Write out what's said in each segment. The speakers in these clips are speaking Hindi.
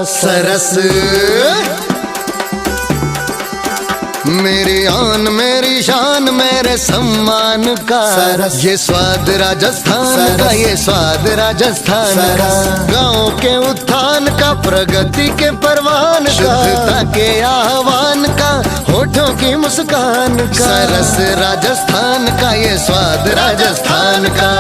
सरस मेरी आन मेरी शान मेरे सम्मान का सरस, ये स्वाद राजस्थान का, ये स्वाद राजस्थान का, गाँव के उत्थान का, प्रगति के परवान का, शुद्धता के आह्वान का, होठों की मुस्कान का, सरस राजस्थान का, ये स्वाद राजस्थान का।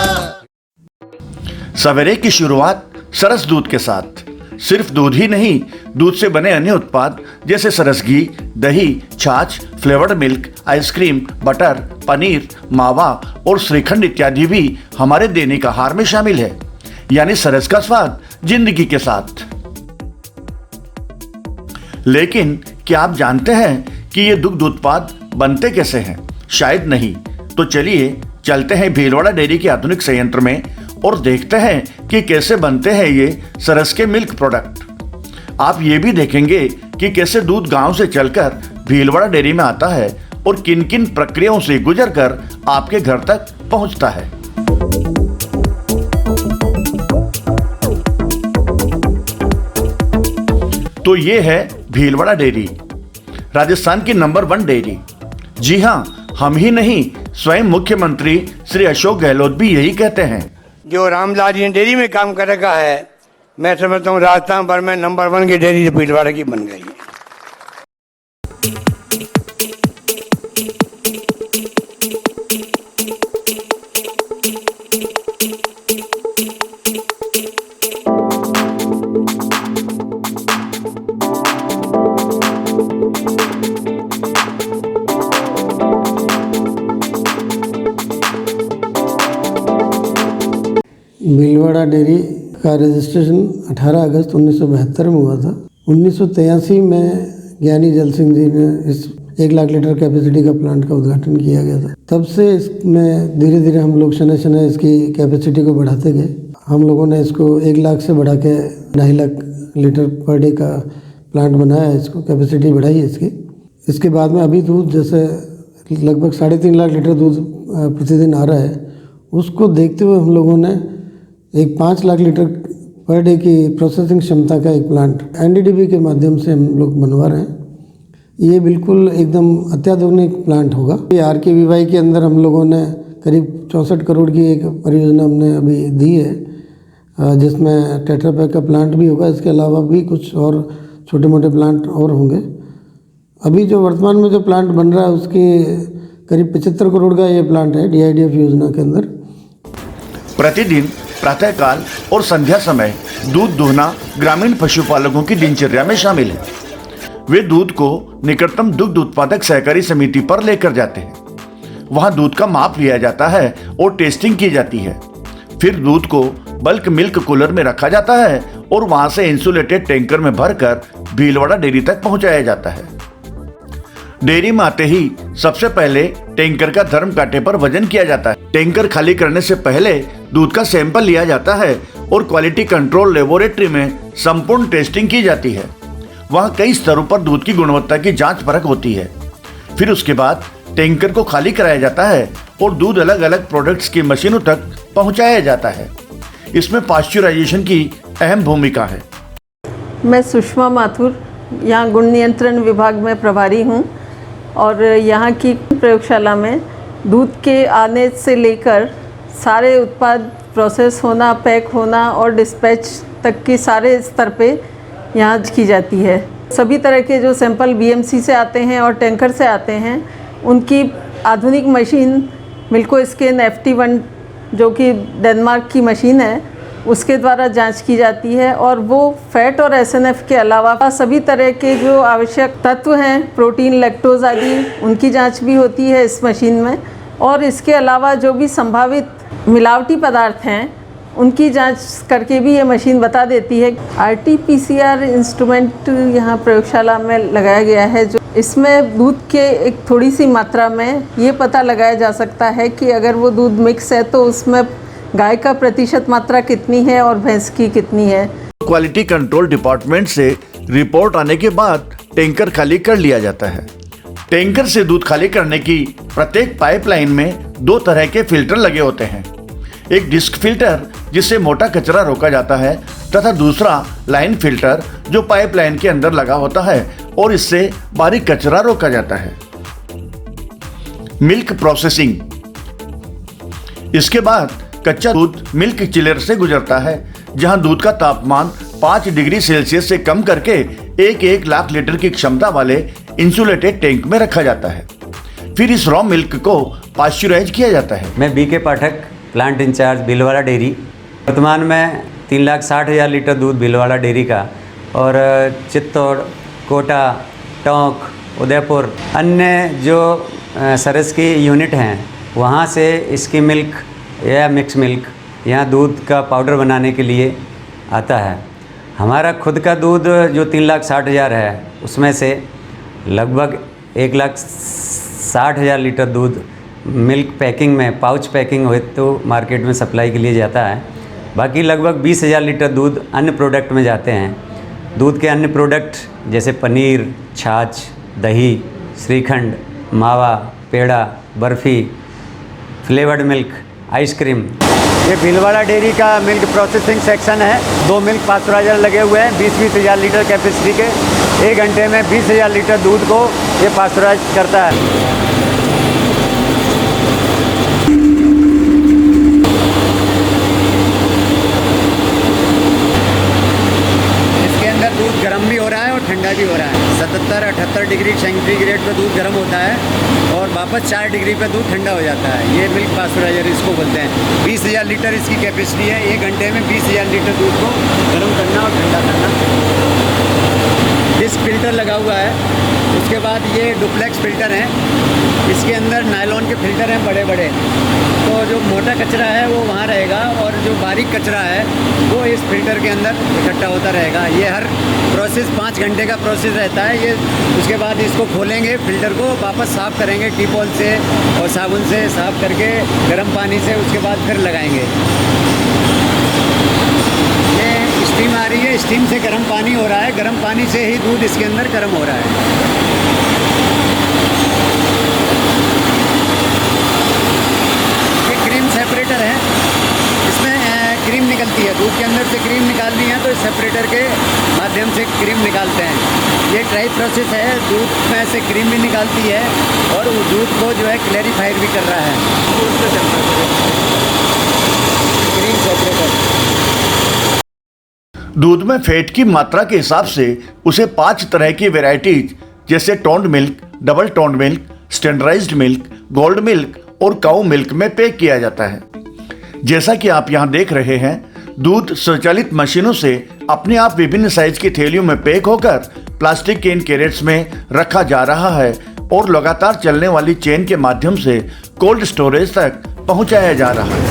सवेरे की शुरुआत सरस दूध के साथ। सिर्फ दूध ही नहीं, दूध से बने अन्य उत्पाद जैसे सरस घी, दही, छाछ, flavoured milk, ice cream, butter, paneer, मावा और श्रीखंड इत्यादि भी हमारे दैनिक आहार में शामिल है। यानी सरस का स्वाद जिंदगी के साथ। लेकिन क्या आप जानते हैं कि ये दुग्ध उत्पाद बनते कैसे हैं? शायद नहीं। तो चलिए चलते हैं भीलवाड़ा डेयरी के आधुनिक संयंत्र में और देखते हैं कि कैसे बनते हैं ये सरस के मिल्क प्रोडक्ट। आप ये भी देखेंगे कि कैसे दूध गांव से चलकर भीलवाड़ा डेयरी में आता है और किन किन प्रक्रियाओं से गुजरकर आपके घर तक पहुंचता है। तो ये है भीलवाड़ा डेयरी, राजस्थान की नंबर 1 डेयरी। जी हाँ, हम ही नहीं, स्वयं मुख्यमंत्री श्री अशोक गहलोत भी यही कहते हैं। जो रामलाल जी ने डेयरी में काम कर रखा है, मैं समझता हूँ राजस्थान भर में नंबर 1 की डेयरी भीलवाड़ा की बन गई है। भीलवाड़ा डेयरी का रजिस्ट्रेशन 18 अगस्त 1972 में हुआ था। 1983 में ज्ञानी जल सिंह जी ने इस 1 लाख लीटर कैपेसिटी का प्लांट का उद्घाटन किया गया था। तब से इसमें धीरे धीरे हम लोग शनय शनय इसकी कैपेसिटी को बढ़ाते गए। हम लोगों ने इसको 1 लाख से बढ़ा के 2.5 लाख लीटर पर डे का प्लांट बनाया है, इसको कैपेसिटी बढ़ाई है इसकी। इसके बाद में अभी दूध जैसे लगभग 3.5 लाख लीटर दूध प्रतिदिन आ रहा है, उसको देखते हुए हम लोगों ने एक 5 लाख लीटर पर डे की प्रोसेसिंग क्षमता का एक प्लांट एनडीडीबी के माध्यम से हम लोग बनवा रहे हैं। ये बिल्कुल एकदम अत्याधुनिक प्लांट होगा। ये RKVY के अंदर हम लोगों ने करीब 64 करोड़ की एक परियोजना हमने अभी दी है, जिसमें टेट्रा पैक का प्लांट भी होगा। इसके अलावा भी कुछ और छोटे मोटे प्लांट और होंगे। अभी जो वर्तमान में जो प्लांट बन रहा है उसके करीब 75 करोड़ का ये प्लांट है DIDF योजना के अंदर। प्रतिदिन प्रातःकाल और संध्या समय दूध दुहना ग्रामीण पशुपालकों की दिनचर्या में शामिल है। वे दूध को निकटतम दुग्ध उत्पादक सहकारी समिति पर लेकर जाते हैं। वहां दूध का माप लिया जाता है और टेस्टिंग की जाती है। फिर दूध को बल्क मिल्क कूलर में रखा जाता है और वहां से इंसुलेटेड टैंकर में भरकर भीलवाड़ा डेयरी तक पहुंचाया जाता है। डेयरी में आते ही सबसे पहले टैंकर का धर्म कांटे पर वजन किया जाता है। टैंकर खाली करने से पहले दूध का सैंपल लिया जाता है और क्वालिटी कंट्रोल लेबोरेटरी में संपूर्ण टेस्टिंग की जाती है। वहां कई स्तरों पर दूध की गुणवत्ता की जांच परख होती है। फिर उसके बाद टैंकर को खाली कराया जाता है और दूध अलग अलग प्रोडक्ट्स की मशीनों तक पहुंचाया जाता है। इसमें पाश्चराइजेशन की अहम भूमिका है। मैं सुषमा माथुर यहाँ गुण नियंत्रण विभाग में प्रभारी हूँ और यहाँ की प्रयोगशाला में दूध के आने से लेकर सारे उत्पाद प्रोसेस होना, पैक होना और डिस्पैच तक की सारे स्तर पे यहाँ की जाती है। सभी तरह के जो सैंपल BMC से आते हैं और टैंकर से आते हैं, उनकी आधुनिक मशीन मिल्को स्कैन FT1 जो कि डेनमार्क की मशीन है, उसके द्वारा जांच की जाती है और वो फैट और SNF के अलावा सभी तरह के जो आवश्यक तत्व हैं, प्रोटीन, लैक्टोज आदि, उनकी जांच भी होती है इस मशीन में। और इसके अलावा जो भी संभावित मिलावटी पदार्थ हैं, उनकी जांच करके भी ये मशीन बता देती है। RT-PCR इंस्ट्रूमेंट यहाँ प्रयोगशाला में लगाया गया है, जो इसमें दूध के एक थोड़ी सी मात्रा में ये पता लगाया जा सकता है कि अगर वो दूध मिक्स है तो उसमें गाय का प्रतिशत मात्रा कितनी है और भैंस की कितनी है। क्वालिटी कंट्रोल डिपार्टमेंट से रिपोर्ट आने के बाद टैंकर खाली कर लिया जाता है। टैंकर से दूध खाली करने की प्रत्येक पाइपलाइन में 2 तरह के फिल्टर लगे होते हैं। एक डिस्क फिल्टर जिससे मोटा कचरा रोका जाता है, तथा दूसरा लाइन फिल्टर जो पाइपलाइन के अंदर लगा होता है और इससे बारीक कचरा रोका जाता है। Milk processing. इसके बाद कच्चा दूध मिल्क चिलर से गुजरता है, जहां दूध का तापमान 5 डिग्री सेल्सियस से कम करके 1 लाख लीटर की क्षमता वाले इंसुलेटेड टैंक में रखा जाता है। फिर इस रॉ मिल्क को पाश्चराइज किया जाता है। मैं बीके पाठक, प्लांट इंचार्ज भीलवाड़ा डेयरी। वर्तमान में 3,60,000 लीटर दूध भीलवाड़ा डेयरी का और चित्तौड़, कोटा, टोंक, उदयपुर अन्य जो सरस की यूनिट हैं वहाँ से इसकी मिल्क या मिक्स मिल्क यहाँ दूध का पाउडर बनाने के लिए आता है। हमारा खुद का दूध जो 3,60,000 है उसमें से लगभग 1,60,000 लीटर दूध मिल्क पैकिंग में पाउच पैकिंग हुए तो मार्केट में सप्लाई के लिए जाता है। बाकी लगभग 20,000 लीटर दूध अन्य प्रोडक्ट में जाते हैं। दूध के अन्य प्रोडक्ट जैसे पनीर, छाछ, दही, श्रीखंड, मावा, पेड़ा, बर्फ़ी, फ्लेवर्ड मिल्क, आइसक्रीम। ये भीलवाड़ा डेयरी का मिल्क प्रोसेसिंग सेक्शन है। 2 मिल्क पास्चराइजर लगे हुए हैं 20,000 लीटर कैपेसिटी के। 1 घंटे में 20,000 लीटर दूध को ये पास्चराइज करता है। दूध गर्म भी हो रहा है और ठंडा भी हो रहा है। 77-78 डिग्री सेंटीग्रेड पे दूध गर्म होता है और वापस 4 डिग्री पे दूध ठंडा हो जाता है। ये मिल्क पास्चराइजर इसको बोलते हैं। 20,000 लीटर इसकी कैपेसिटी है। 1 घंटे में 20,000 लीटर दूध को गर्म करना और ठंडा करना। डिस्क फिल्टर लगा हुआ है। उसके बाद ये डुप्लेक्स फिल्टर हैं। इसके अंदर नायलॉन के फिल्टर हैं बड़े बड़े, तो जो मोटा कचरा है वो वहाँ रहेगा और जो बारीक कचरा है वो इस फिल्टर के अंदर इकट्ठा होता रहेगा। ये हर प्रोसेस 5 घंटे का प्रोसेस रहता है। ये उसके बाद इसको खोलेंगे, फिल्टर को वापस साफ़ करेंगे टीपॉल से और साबुन से साफ़ करके गर्म पानी से, उसके बाद फिर लगाएंगे। ये स्टीम आ रही है, स्टीम से गर्म पानी हो रहा है, गर्म पानी से ही दूध इसके अंदर गर्म हो रहा है। सेपरेटर है, इसमें क्रीम निकलती है। दूध के अंदर से क्रीम निकालनी है तो इस सेपरेटर के माध्यम से क्रीम निकालते हैं। ये ड्राई प्रोसेस है, दूध में से क्रीम भी निकालती है और वो दूध को जो है क्लैरिफाइड भी कर रहा है। Cream separator. दूध में फैट की मात्रा के हिसाब से उसे 5 तरह की वेराइटीज जैसे toned milk, double toned milk, standardised milk, gold milk और काऊ मिल्क में पैक किया जाता है। जैसा कि आप यहाँ देख रहे हैं, दूध स्वचालित मशीनों से अपने आप विभिन्न साइज की थैलियों में पैक होकर प्लास्टिक के इन कैरेट्स में रखा जा रहा है और लगातार चलने वाली चेन के माध्यम से कोल्ड स्टोरेज तक पहुंचाया जा रहा है।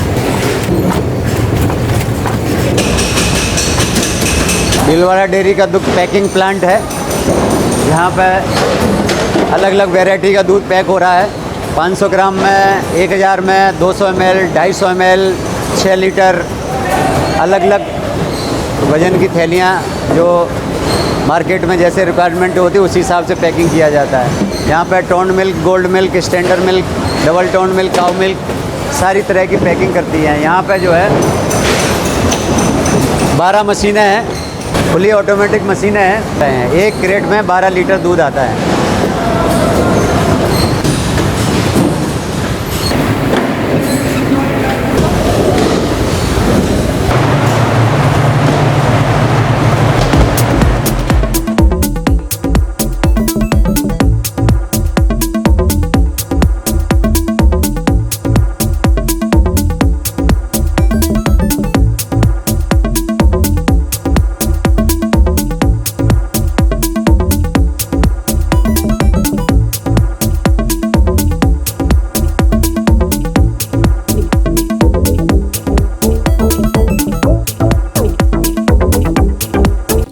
भीलवाड़ा डेयरी का दूध पैकिंग प्लांट है। यहाँ पे अलग अलग वैरायटी का दूध पैक हो रहा है। 500 ग्राम में, 1000 में, 200 ml, 250 ml, 6 लीटर, अलग अलग वज़न की थैलियाँ जो मार्केट में जैसे रिक्वायरमेंट होती है उसी हिसाब से पैकिंग किया जाता है। यहाँ पर toned milk, gold milk, standard milk, double toned milk, cow milk सारी तरह की पैकिंग करती है। यहाँ पर जो है 12 मशीनें हैं, फुली ऑटोमेटिक मशीनें हैं। एक क्रेट में 12 लीटर दूध आता है।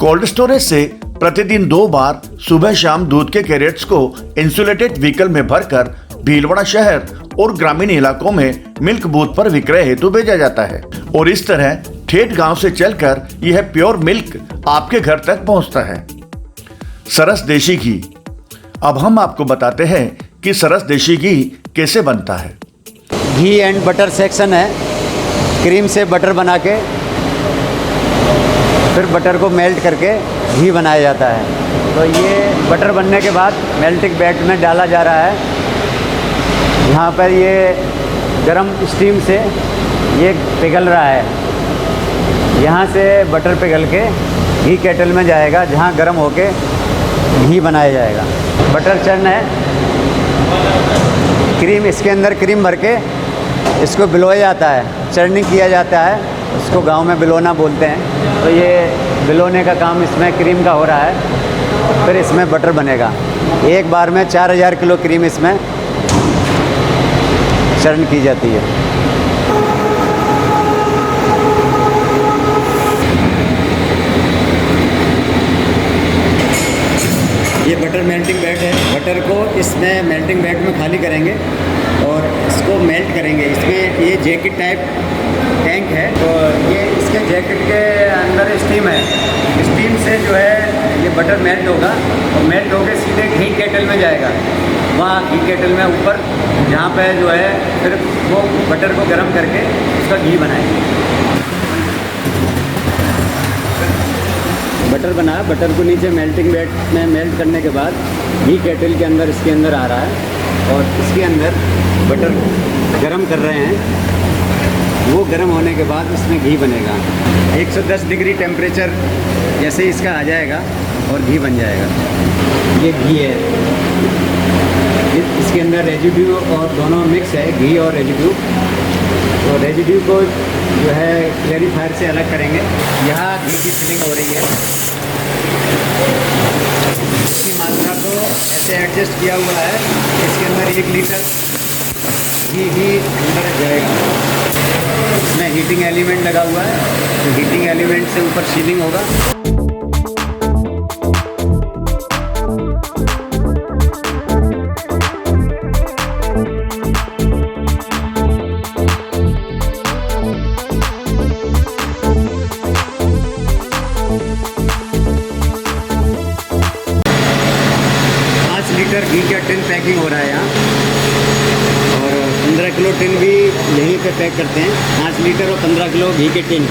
कोल्ड स्टोरेज से प्रतिदिन 2 बार सुबह शाम दूध के कैरेट्स को इंसुलेटेड व्हीकल में भरकर भीलवाड़ा शहर और ग्रामीण इलाकों में मिल्क बूथ पर विक्रय हेतु भेजा जाता है और इस तरह ठेठ गांव से चलकर यह प्योर मिल्क आपके घर तक पहुंचता है। सरस देशी घी। अब हम आपको बताते हैं कि सरस देशी घी कैसे बनता है। घी एंड बटर सेक्शन है। क्रीम से बटर बना के फिर बटर को मेल्ट करके घी बनाया जाता है। तो ये बटर बनने के बाद मेल्टिंग बैट में डाला जा रहा है। यहाँ पर ये गरम स्टीम से ये पिघल रहा है। यहाँ से बटर पिघल के घी केटल में जाएगा, जहाँ गरम होके घी बनाया जाएगा। बटर चर्न है, क्रीम इसके अंदर क्रीम भर के इसको बिलोया जाता है, चर्निंग किया जाता है, इसको गांव में बिलोना बोलते हैं। तो ये बिलोने का काम इसमें क्रीम का हो रहा है, फिर इसमें बटर बनेगा। एक बार में 4000 किलो क्रीम इसमें चर्न की जाती है। ये बटर मेल्टिंग बैट है। बटर को इसमें मेल्टिंग बैट में खाली करेंगे और इसको मेल्ट करेंगे। इसमें ये जैकेट टाइप टैंक है, तो ये इसके जैकेट के अंदर स्टीम है। स्टीम से जो है ये बटर मेल्ट होगा और मेल्ट होकर सीधे घी केटल में जाएगा। वहाँ घी केटल में ऊपर जहाँ पे जो है फिर वो बटर को गर्म करके उसका घी बनाएंगे। बटर बना, बटर को नीचे मेल्टिंग बैट में मेल्ट करने के बाद घी केटल के अंदर इसके अंदर आ रहा है और इसके अंदर बटर गरम कर रहे हैं। वो गर्म होने के बाद इसमें घी बनेगा। 110 डिग्री टेम्परेचर जैसे इसका आ जाएगा और घी बन जाएगा। ये घी है, इसके अंदर रेजिड्यू और दोनों मिक्स है, घी और रेजिड्यू। तो रेजिड्यू को जो है क्लैरिफायर से अलग करेंगे। यहाँ घी की फिलिंग हो रही है। इसकी मात्रा को ऐसे एडजस्ट किया हुआ है, इसके अंदर 1 लीटर घी ही अंदर जाएगा। इसमें हीटिंग एलिमेंट लगा हुआ है, तो हीटिंग एलिमेंट से ऊपर सीलिंग होगा। 5 लीटर घी का टिन पैकिंग हो रहा है यहाँ, और 15 किलो टिन भी यहीं पे पैक करते हैं। 5 लीटर और 15 किलो घी के टिन।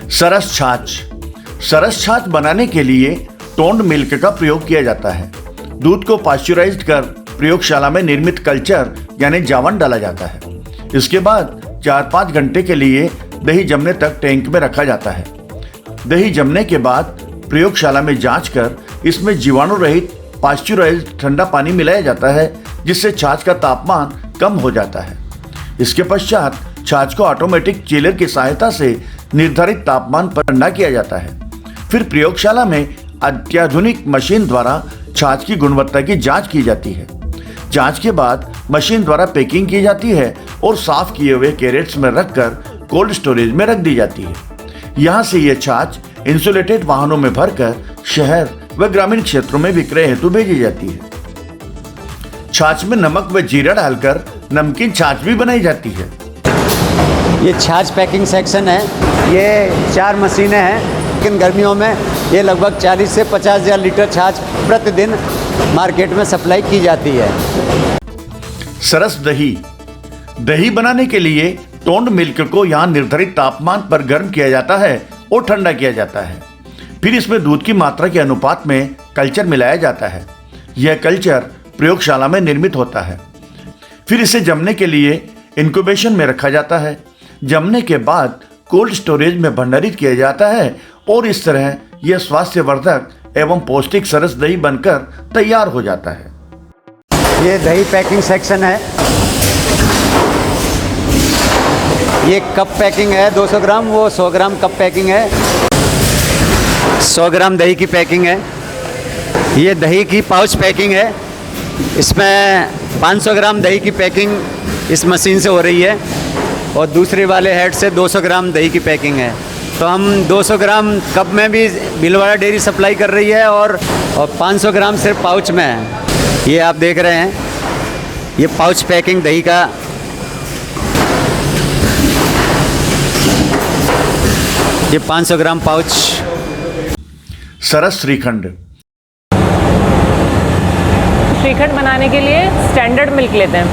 सरस छाछ। सरस छाछ बनाने के लिए टोन्ड मिल्क का प्रयोग किया जाता है। दूध को पाश्चराइज्ड कर प्रयोगशाला में निर्मित कल्चर यानी जावन डाला जाता है। इसके बाद 4-5 घंटे के लिए दही जमने तक टैंक में रखा जाता है। दही जमने के बाद प्रयोगशाला में जांच कर इसमें जीवाणु रहित पाश्चराइज्ड ठंडा पानी मिलाया जाता है, जिससे छाछ का तापमान कम हो जाता है। इसके पश्चात छाछ को ऑटोमेटिक चिलर की सहायता से निर्धारित तापमान पर ठंडा किया जाता है। फिर प्रयोगशाला में अत्याधुनिक मशीन द्वारा छाछ की गुणवत्ता की जांच की जाती है। जांच के बाद मशीन द्वारा पैकिंग की जाती है और साफ किए हुए कैरेट्स में रखकर कोल्ड स्टोरेज में रख दी जाती है। यहाँ से ये छाछ इंसुलेटेड वाहनों में भरकर शहर व ग्रामीण क्षेत्रों में विक्रय हेतु भेजी जाती है। छाछ में नमक व जीरा डालकर नमकीन छाछ भी बनाई जाती है। ये छाछ पैकिंग सेक्शन है। ये 4 मशीनें हैं, लेकिन गर्मियों में ये लगभग 40 से 50 हज़ार लीटर छाछ प्रतिदिन मार्केट में सप्लाई की जाती है। सरस दही। दही बनाने के लिए टोन्ड मिल्क को यहाँ निर्धारित तापमान पर गर्म किया जाता है और ठंडा किया जाता है। फिर इसमें दूध की मात्रा के अनुपात में कल्चर मिलाया जाता है। यह कल्चर प्रयोगशाला में निर्मित होता है। फिर इसे जमने के लिए इंक्यूबेशन में रखा जाता है। जमने के बाद कोल्ड स्टोरेज में भंडारित किया जाता है और इस तरह यह स्वास्थ्यवर्धक एवं पौष्टिक सरस दही बनकर तैयार हो जाता है। ये दही पैकिंग सेक्शन है। ये कप पैकिंग है 200 ग्राम, वो 100 ग्राम कप पैकिंग है। 100 ग्राम दही की पैकिंग है। ये दही की पाउच पैकिंग है। इसमें 500 ग्राम दही की पैकिंग इस मशीन से हो रही है और दूसरे वाले हेड से 200 ग्राम दही की पैकिंग है। तो हम 200 ग्राम कप में भी भीलवाड़ा डेयरी सप्लाई कर रही है और 500 ग्राम सिर्फ पाउच में है। ये आप देख रहे हैं, ये पाउच पैकिंग दही का। ये 500 ग्राम पाउच। सरस श्रीखंड। श्रीखंड बनाने के लिए स्टैंडर्ड मिल्क लेते हैं,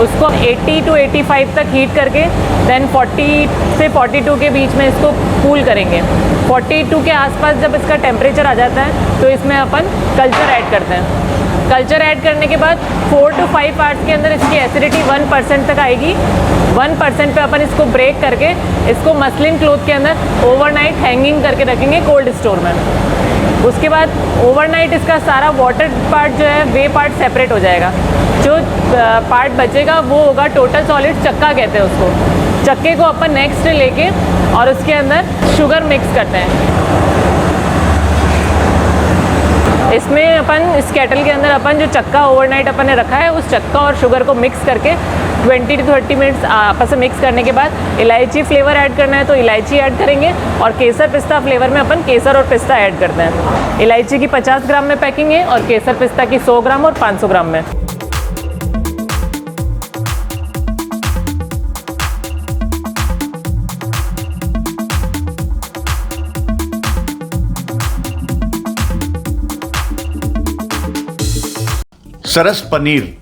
उसको 80 to 85 तक हीट करके देन 40 से 42 के बीच में इसको कूल करेंगे। 42 के आसपास जब इसका टेम्परेचर आ जाता है तो इसमें अपन कल्चर ऐड करते हैं। कल्चर ऐड करने के बाद 4 to 5 आवर्स के अंदर इसकी एसिडिटी 1% तक आएगी। 1% पे अपन इसको ब्रेक करके इसको मसलिन क्लोथ के अंदर ओवरनाइट हैंगिंग करके रखेंगे कोल्ड स्टोर में। उसके बाद ओवरनाइट इसका सारा वाटर पार्ट जो है वे पार्ट सेपरेट हो जाएगा। जो पार्ट बचेगा वो होगा टोटल सॉलिड चक्का कहते हैं उसको। चक्के को अपन नेक्स्ट लेके और उसके अंदर शुगर मिक्स करते हैं। इसमें अपन इस केटल के अंदर अपन जो चक्का ओवरनाइट अपन ने रखा है उस चक्का और शुगर को मिक्स करके 20 to 30 मिनट्स आपस में मिक्स करने के बाद इलायची फ्लेवर ऐड करना है तो इलायची ऐड करेंगे और केसर पिस्ता फ्लेवर में अपन केसर और पिस्ता ऐड करते हैं। इलायची की 50 ग्राम में पैकिंग है और केसर पिस्ता की 100 ग्राम और 500 ग्राम में। सरस पनीर।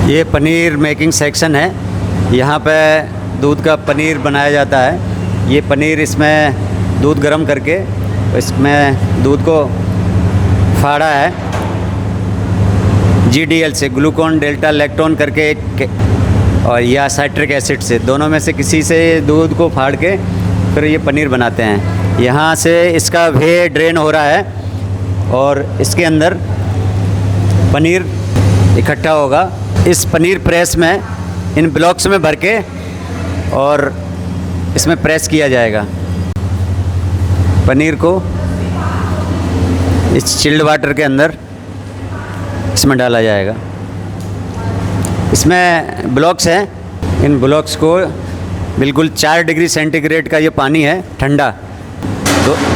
ये पनीर मेकिंग सेक्शन है। यहाँ पे दूध का पनीर बनाया जाता है। ये पनीर, इसमें दूध गर्म करके इसमें दूध को फाड़ा है GDL से, ग्लूकोन डेल्टा लैक्टोन करके एक, और या साइट्रिक एसिड से, दोनों में से किसी से दूध को फाड़ के फिर ये पनीर बनाते हैं। यहाँ से इसका वे ड्रेन हो रहा है और इसके अंदर पनीर इकट्ठा होगा। इस पनीर प्रेस में इन ब्लॉक्स में भर के और इसमें प्रेस किया जाएगा। पनीर को इस चिल्ड वाटर के अंदर इसमें डाला जाएगा। इसमें ब्लॉक्स हैं, इन ब्लॉक्स को बिल्कुल 4 डिग्री सेंटीग्रेड का ये पानी है ठंडा,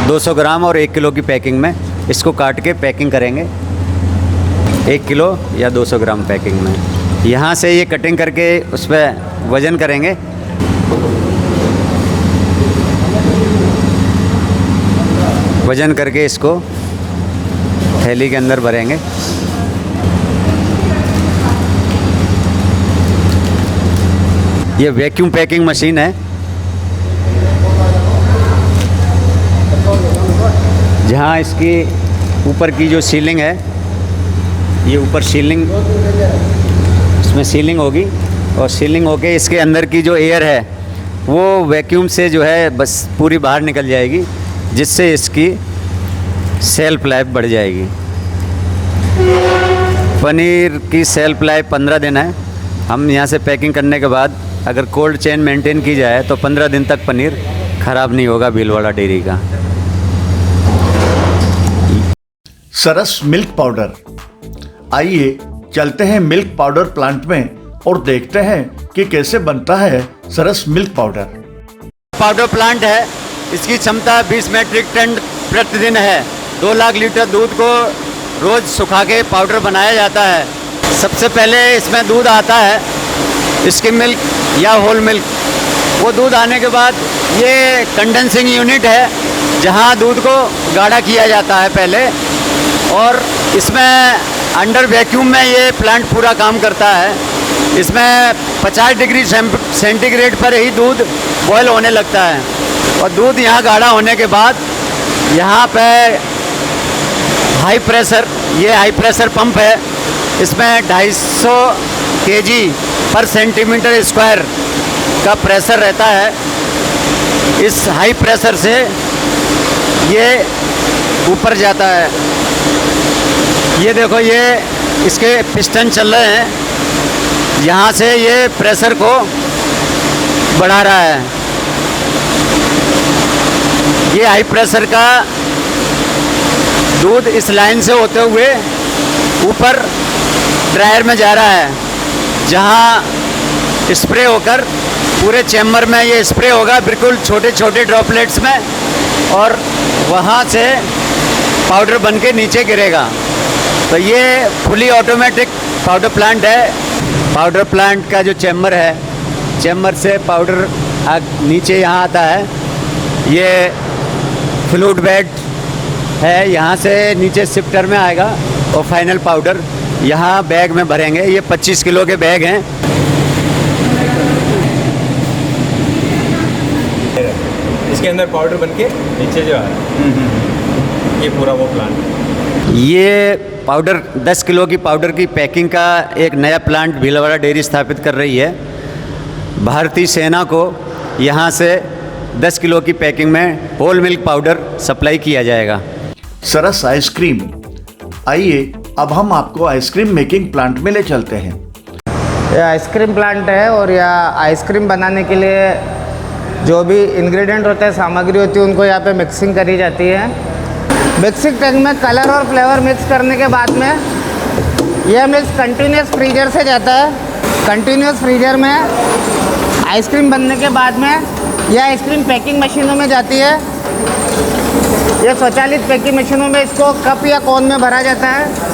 200 ग्राम और 1 किलो की पैकिंग में इसको काट के पैकिंग करेंगे, 1 किलो या 200 ग्राम पैकिंग में। यहाँ से ये कटिंग करके उस पर वज़न करेंगे। वज़न करके इसको थैली के अंदर भरेंगे। ये वैक्यूम पैकिंग मशीन है, जहाँ इसकी ऊपर की जो सीलिंग है, ये ऊपर सीलिंग, इसमें सीलिंग होगी और सीलिंग होके इसके अंदर की जो एयर है वो वैक्यूम से जो है बस पूरी बाहर निकल जाएगी, जिससे इसकी सेल्फ लाइफ बढ़ जाएगी। पनीर की सेल्फ लाइफ 15 दिन है। हम यहाँ से पैकिंग करने के बाद अगर कोल्ड चेन मेंटेन की जाए तो 15 दिन तक पनीर ख़राब नहीं होगा भीलवाड़ा डेयरी का। सरस मिल्क पाउडर। आइए चलते हैं मिल्क पाउडर प्लांट में और देखते हैं कि कैसे बनता है सरस मिल्क पाउडर। पाउडर प्लांट है, इसकी क्षमता 20 मेट्रिक टन प्रतिदिन है। 2 लाख लीटर दूध को रोज़ सुखा के पाउडर बनाया जाता है। सबसे पहले इसमें दूध आता है, स्किम मिल्क या होल मिल्क। वो दूध आने के बाद ये कंडेंसिंग यूनिट है, जहाँ दूध को गाढ़ा किया जाता है पहले, और इसमें अंडर वैक्यूम में ये प्लांट पूरा काम करता है। इसमें 50 डिग्री सेंटीग्रेड पर ही दूध बॉयल होने लगता है और दूध यहाँ गाढ़ा होने के बाद यहाँ पे हाई प्रेशर, ये हाई प्रेशर पंप है, इसमें 250 kg पर सेंटीमीटर स्क्वायर का प्रेशर रहता है। इस हाई प्रेशर से ये ऊपर जाता है। ये देखो, ये इसके पिस्टन चल रहे हैं, यहाँ से ये प्रेशर को बढ़ा रहा है। ये हाई प्रेशर का दूध इस लाइन से होते हुए ऊपर ड्रायर में जा रहा है, जहाँ स्प्रे होकर पूरे चैम्बर में ये स्प्रे होगा बिल्कुल छोटे छोटे ड्रॉपलेट्स में, और वहाँ से पाउडर बन के नीचे गिरेगा। तो ये फुली ऑटोमेटिक पाउडर प्लांट है। पाउडर प्लांट का जो चैम्बर है, चैम्बर से पाउडर नीचे यहाँ आता है। ये फ्लूइड बेड है, यहाँ से नीचे शिफ्टर में आएगा और फाइनल पाउडर यहाँ बैग में भरेंगे। ये 25 किलो के बैग हैं। इसके अंदर पाउडर बनके नीचे जो है ये पूरा वो प्लांट। ये पाउडर 10 किलो की पाउडर की पैकिंग का एक नया प्लांट भीलवाड़ा डेयरी स्थापित कर रही है। भारतीय सेना को यहाँ से 10 किलो की पैकिंग में होल मिल्क पाउडर सप्लाई किया जाएगा। सरस आइसक्रीम। आइए अब हम आपको आइसक्रीम मेकिंग प्लांट में ले चलते हैं। यह आइसक्रीम प्लांट है और यह आइसक्रीम बनाने के लिए जो भी इंग्रेडिएंट होते हैं, सामग्री होती है, उनको यहाँ पे मिक्सिंग करी जाती है। मिक्सिंग टैंक में कलर और फ्लेवर मिक्स करने के बाद में यह मिक्स कंटिन्यूस फ्रीजर से जाता है। कंटिन्यूस फ्रीजर में आइसक्रीम बनने के बाद में यह आइसक्रीम पैकिंग मशीनों में जाती है। यह स्वचालित पैकिंग मशीनों में इसको कप या कोन में भरा जाता है।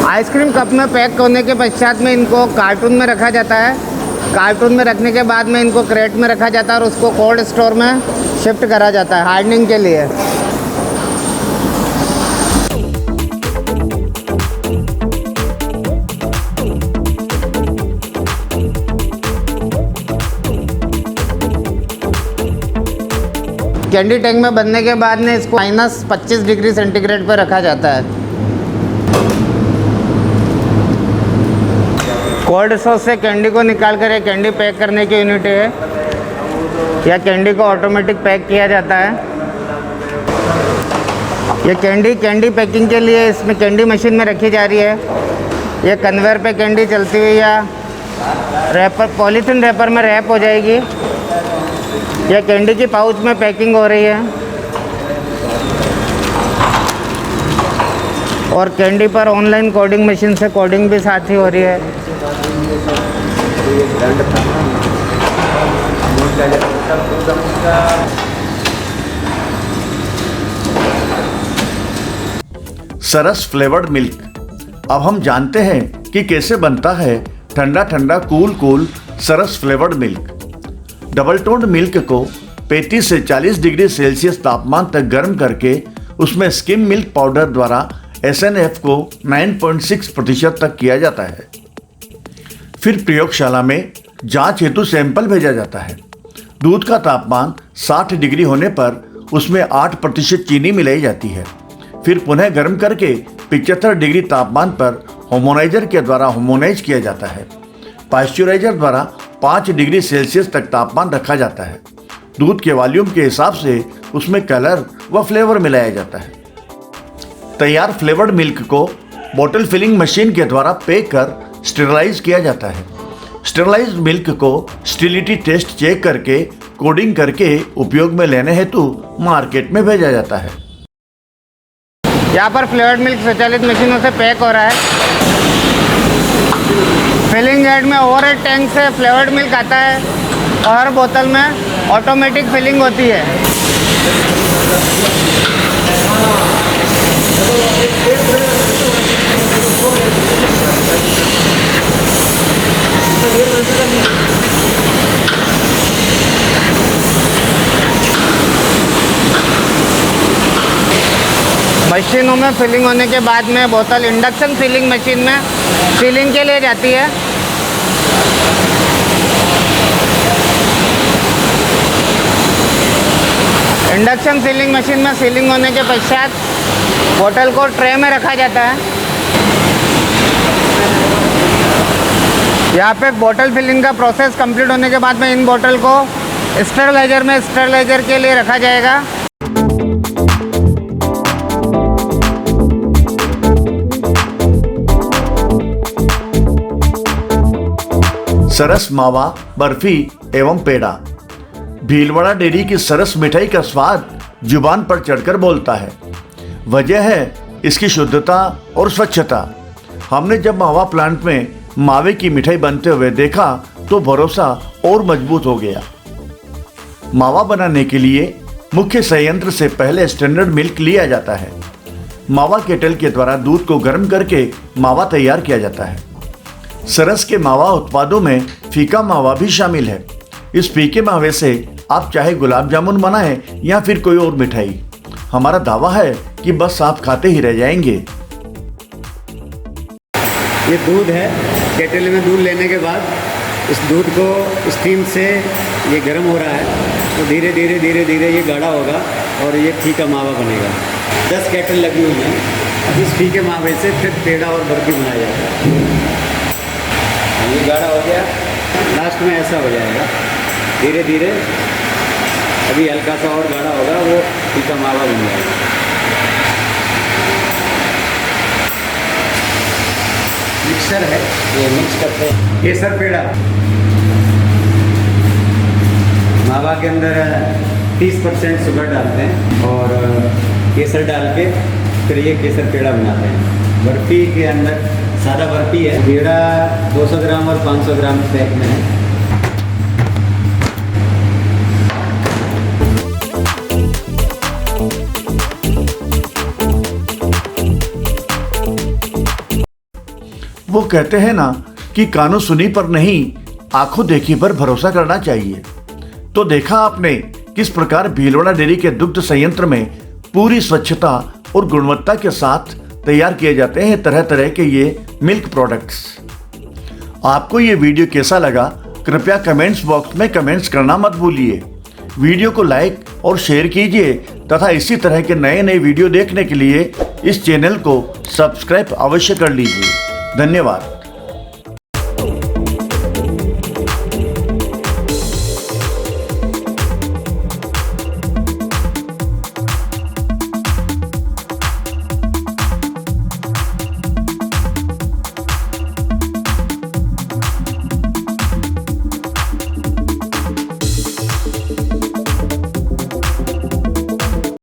आइसक्रीम कप में पैक होने के पश्चात में इनको कार्टून में रखा जाता है। कार्टून में रखने के बाद में इनको क्रेट में रखा जाता है और उसको कोल्ड स्टोर में शिफ्ट करा जाता है हार्डनिंग के लिए। कैंडी टैंक में बनने के बाद में इसको -25 डिग्री सेंटीग्रेड पर रखा जाता है। कोल्ड स्टोर से कैंडी को निकाल कर एक कैंडी पैक करने की यूनिट है। यह कैंडी को ऑटोमेटिक पैक किया जाता है। ये कैंडी पैकिंग के लिए इसमें कैंडी मशीन में रखी जा रही है। ये कन्वेयर पे कैंडी चलती हुई या रैपर, पॉलीथीन रैपर में रैप हो जाएगी। यह कैंडी की पाउच में पैकिंग हो रही है और कैंडी पर ऑनलाइन कोडिंग मशीन से कोडिंग भी साथ ही हो रही है। सरस फ्लेवर्ड मिल्क। अब हम जानते हैं कि कैसे बनता है ठंडा ठंडा cool Saras flavoured milk. Double toned milk को 35 से 40 डिग्री सेल्सियस तापमान तक गर्म करके उसमें स्किम मिल्क पाउडर द्वारा SNF को 9.6% तक किया जाता है। फिर प्रयोगशाला में जांच हेतु सैंपल भेजा जाता है। दूध का तापमान 60 डिग्री होने पर उसमें 8% चीनी मिलाई जाती है। फिर पुनः गर्म करके 75 डिग्री तापमान पर होमोनाइजर के द्वारा होमोनाइज किया जाता है। पाश्चराइजर द्वारा 5 डिग्री सेल्सियस तक तापमान रखा जाता है। दूध के वॉल्यूम के हिसाब से उसमें कलर व फ्लेवर मिलाया जाता है। तैयार फ्लेवर्ड मिल्क को बोतल फिलिंग मशीन के द्वारा पैक कर स्टेरलाइज किया जाता है। स्टेरलाइज्ड मिल्क को स्टेरिलिटी टेस्ट चेक करके कोडिंग करके उपयोग में लेने हेतु मार्केट में भेजा जाता है। यहाँ पर फ्लेवर्ड मिल्क स्वचालित मशीनों से पैक हो रहा है। फिलिंग हेड में ओवरहेड टैंक से फ्लेवर्ड मिल्क आता है और हर बोतल में ऑटोमेटिक फिलिंग होती है। मशीनों में फिलिंग होने के बाद में बोतल इंडक्शन फिलिंग मशीन में फिलिंग के लिए जाती है। इंडक्शन फिलिंग मशीन में सीलिंग होने के पश्चात बोतल को ट्रे में रखा जाता है। यहाँ पे बोतल फिलिंग का प्रोसेस कंप्लीट होने के बाद में इन बोतल को स्टेरलाइजर में स्टेरलाइजर के लिए रखा जाएगा। सरस मावा बर्फी एवं पेड़ा। भीलवाड़ा डेयरी की सरस मिठाई का स्वाद जुबान पर चढ़कर बोलता है। वजह है इसकी शुद्धता और स्वच्छता। हमने जब मावा प्लांट में मावे की मिठाई बनते हुए देखा तो भरोसा और मजबूत हो गया। मावा बनाने के लिए मुख्य संयंत्र से पहले स्टैंडर्ड मिल्क लिया जाता है। मावा केटल के द्वारा दूध को गर्म करके मावा तैयार किया जाता है। सरस के मावा उत्पादों में फीका मावा भी शामिल है। इस फीके मावे से आप चाहे गुलाब जामुन बनाएं या फिर कोई और मिठाई, हमारा दावा है कि बस आप खाते ही रह जाएंगे। ये दूध है, केटल में दूध लेने के बाद इस दूध को स्टीम से ये गर्म हो रहा है तो धीरे धीरे धीरे धीरे ये गाढ़ा होगा और ये फीका मावा बनेगा। 10 केटल लगी हुई हैं। अब इस फीके मावे से फिर पेड़ा और बर्फी बनाया जाता है। ये गाढ़ा हो गया, लास्ट में ऐसा हो जाएगा धीरे धीरे। अभी हल्का सा और गाढ़ा होगा, वो फीका मावा बन जाएगा। मिक्सर है, ये मिक्स करते हैं। केसर पेड़ा, मावा के अंदर 30% शुगर डालते हैं और केसर डाल के फिर ये केसर पेड़ा बनाते हैं। बर्फ़ी के अंदर सादा बर्फ़ी है। पेड़ा 200 ग्राम और 500 ग्राम पैक में है। वो कहते हैं ना कि कानों सुनी पर नहीं, आंखों देखी पर भरोसा करना चाहिए। तो देखा आपने किस प्रकार भीलवाड़ा डेयरी के दुग्ध संयंत्र में पूरी स्वच्छता और गुणवत्ता के साथ तैयार किए जाते हैं तरह तरह के ये मिल्क प्रोडक्ट्स। आपको ये वीडियो कैसा लगा कृपया कमेंट्स बॉक्स में कमेंट्स करना मत भूलिए। वीडियो को लाइक और शेयर कीजिए तथा इसी तरह के नए नए वीडियो देखने के लिए इस चैनल को सब्सक्राइब अवश्य कर लीजिए। धन्यवाद।